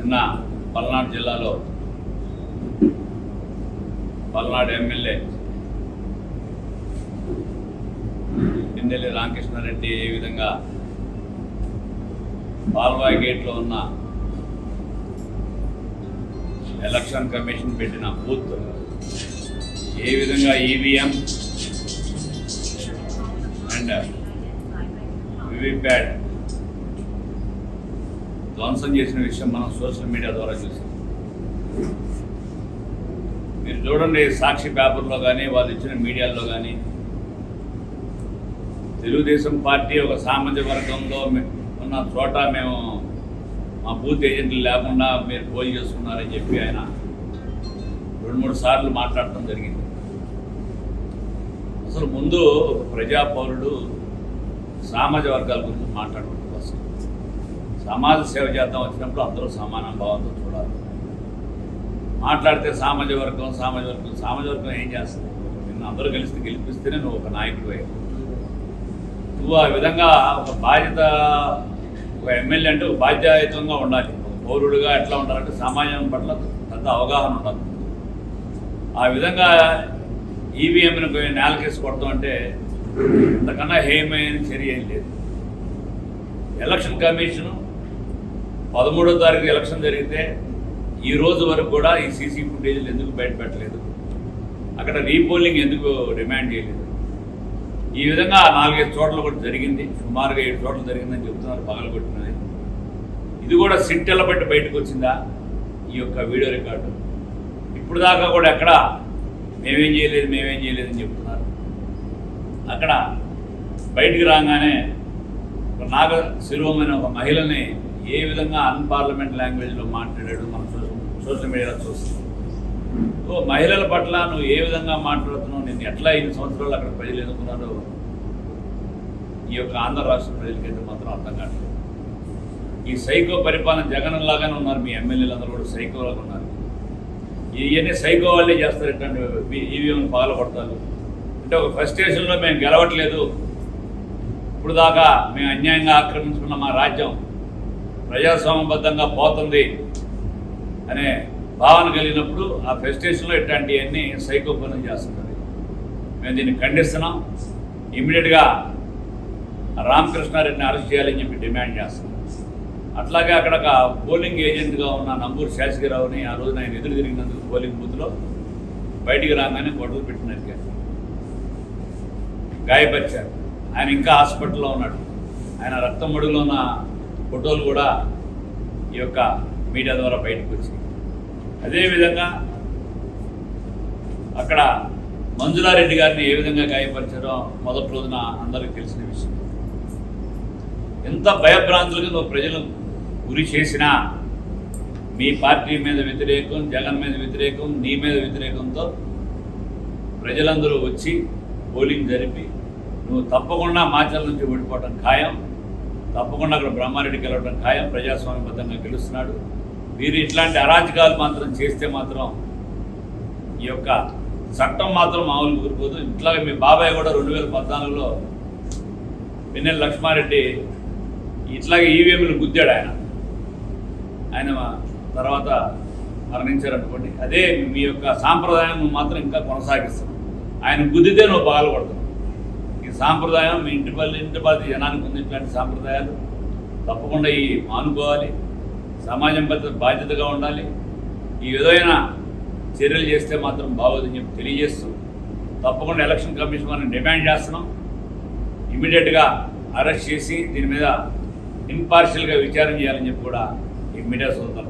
నిన్న పల్నాడు జిల్లాలో పల్నాడు ఎమ్మెల్యే పిన్నెల్లి రామకృష్ణారెడ్డి ఏ విధంగా పాల్వాయి గేట్లో ఉన్న ఎలక్షన్ కమిషన్ పెట్టిన బూత్ ఏ విధంగా ఈవీఎం అండ్ వివిప్యాట్ ధ్వంసం చేసిన విషయం మనం సోషల్ మీడియా ద్వారా చూసాం. మీరు చూడండి, సాక్షి పేపర్లో కానీ వాళ్ళు ఇచ్చిన మీడియాలో కానీ తెలుగుదేశం పార్టీ ఒక సామాజిక వర్గంలో ఉన్న చోట మేము మా బూత్ ఏజెంట్లు లేకుండా మీరు పోల్ చేసుకున్నారని చెప్పి ఆయన 2-3 సార్లు మాట్లాడటం జరిగింది. అసలు ముందు ఒక ప్రజా పౌరుడు సామాజిక వర్గాల గురించి మాట్లాడడం కోసం సమాజ సేవ చేద్దాం వచ్చినప్పుడు అందరూ సమాన భావంతో చూడాలి. మాట్లాడితే సామాజిక వర్గం ఏం చేస్తుంది? నిన్ను అందరూ కలిసి గెలిపిస్తేనే నువ్వు ఒక నాయకుడు అయ్యావు. నువ్వు ఆ విధంగా ఒక బాధ్యత, ఒక ఎమ్మెల్యే అంటే ఒక బాధ్యతంగా ఉండాలి. ఒక పౌరుడుగా ఎట్లా ఉండాలంటే సమాజం పట్ల పెద్ద అవగాహన ఉండాలి. ఆ విధంగా ఈవీఎంను నేలకేసి కొడతాం అంటే ఇంతకన్నా హేయమైన చర్య ఏం లేదు. ఎలక్షన్ కమిషను 13వ తారీఖు ఎలక్షన్ జరిగితే ఈ రోజు వరకు కూడా ఈ సీసీ ఫుటేజీలు ఎందుకు బయటపెట్టలేదు? అక్కడ రీపోలింగ్ ఎందుకు డిమాండ్ చేయలేదు? ఈ విధంగా 4-5 చోట్ల కూడా జరిగింది, సుమారుగా 7 చోట్ల జరిగిందని చెప్తున్నారు పగలగొట్టినది. ఇది కూడా సిట్టెల బట్టి బయటకు వచ్చిందా ఈ యొక్క వీడియో రికార్డు? ఇప్పుడు దాకా కూడా ఎక్కడ మేమేం చేయలేదని చెప్తున్నారు. అక్కడ బయటికి రాగానే ఒక నాగ శిరోమణి ఒక మహిళని ఏ విధంగా అన్పార్లమెంట్ లాంగ్వేజ్లో మాట్లాడాడు మనం సోషల్ మీడియాలో చూస్తున్నాం. మహిళల పట్ల నువ్వు ఏ విధంగా మాట్లాడుతున్నావు, నేను ఎట్లా 5 సంవత్సరాలు అక్కడ ప్రజలు ఎన్నుకున్నారో ఈ యొక్క ఆంధ్ర రాష్ట్ర ప్రజలకైతే మాత్రం అర్థం కావట్లేదు. ఈ సైకో పరిపాలన జగన్ లాగానే ఉన్నారు. మీ ఎమ్మెల్యేలు అందరూ కూడా సైకోలాగా ఉన్నారు. ఇవన్నీ సైకో వాళ్ళే చేస్తారు. ఎట్లాంటి ఈవీఎం పగలగొడతారు అంటే ఒక ఫ్రస్ట్రేషన్లో మేము గెలవట్లేదు, ఇప్పుడు దాకా మేము అన్యాయంగా ఆక్రమించుకున్న మా రాజ్యం ప్రజాస్వామ్యబద్ధంగా పోతుంది అనే భావన కలిగినప్పుడు ఆ ఫ్రస్ట్రేషన్లో ఇట్లాంటివన్నీ సైకో పనులు చేస్తున్నారు. మేము దీన్ని ఖండిస్తున్నాం. ఇమ్మీడియట్గా రామకృష్ణారెడ్డిని అరెస్ట్ చేయాలని చెప్పి డిమాండ్ చేస్తున్నాం. అట్లాగే అక్కడ ఒక పోలింగ్ ఏజెంట్గా ఉన్న నంబూరు శాసగిరావుని ఆ రోజున ఆయన ఎదురు తిరిగినందుకు పోలింగ్ బూత్లో బయటికి రాగానే గొడవలు పెట్టినట్టుగా గాయపరిచారు. ఆయన ఇంకా హాస్పిటల్లో ఉన్నాడు. ఆయన రక్తం మడుగులో ఉన్న ఫోటోలు కూడా ఈ యొక్క మీడియా ద్వారా బయటకు వచ్చాయి. అదేవిధంగా అక్కడ మంజులారెడ్డి గారిని ఏ విధంగా గాయపరిచారో మొదటి రోజున అందరికీ తెలిసిన విషయం. ఎంత భయభ్రాంతులుగా నువ్వు ప్రజలు గురి చేసినా మీ పార్టీ మీద వ్యతిరేకం, జగన్ మీద వ్యతిరేకం, నీ మీద వ్యతిరేకంతో ప్రజలందరూ వచ్చి పోలింగ్ జరిపి నువ్వు తప్పకుండా మాచర్ల నుంచి ఓడిపోవడం ఖాయం, తప్పకుండా అక్కడ బ్రహ్మారెడ్డికి వెళ్ళడం ఖాయం, ప్రజాస్వామ్యబద్ధంగా గెలుస్తున్నాడు. మీరు ఇట్లాంటి అరాచకాలు మాత్రం చేస్తే మాత్రం ఈ యొక్క చట్టం మాత్రం మామూలు ఊరుకోదు. ఇట్లాగే మీ బాబాయ్ కూడా 2014లో పిన్నెల్లి లక్ష్మారెడ్డి ఇట్లాగే ఈవీఎంలు గుద్దాడు. ఆయన తర్వాత మరణించారనుకోండి. అదే మీ యొక్క సాంప్రదాయం నువ్వు మాత్రం ఇంకా కొనసాగిస్తావు. ఆయన గుద్దితే నువ్వు బాధపడతావు. ఈ సాంప్రదాయం మీ ఇంటి పది జనానికి ఉంది. ఇట్లాంటి సాంప్రదాయాలు తప్పకుండా ఈ మానుకోవాలి. సమాజం పట్ల బాధ్యతగా ఉండాలి. ఈ విధమైన చర్యలు చేస్తే మాత్రం బాగోదని చెప్పి తెలియజేస్తూ తప్పకుండా ఎలక్షన్ కమిషన్ మనం డిమాండ్ చేస్తున్నాం. ఇమీడియట్గా అరెస్ట్ చేసి దీని మీద ఇంపార్షియల్గా విచారణ చేయాలని చెప్పి కూడా ఈ మీడియా సోదరులు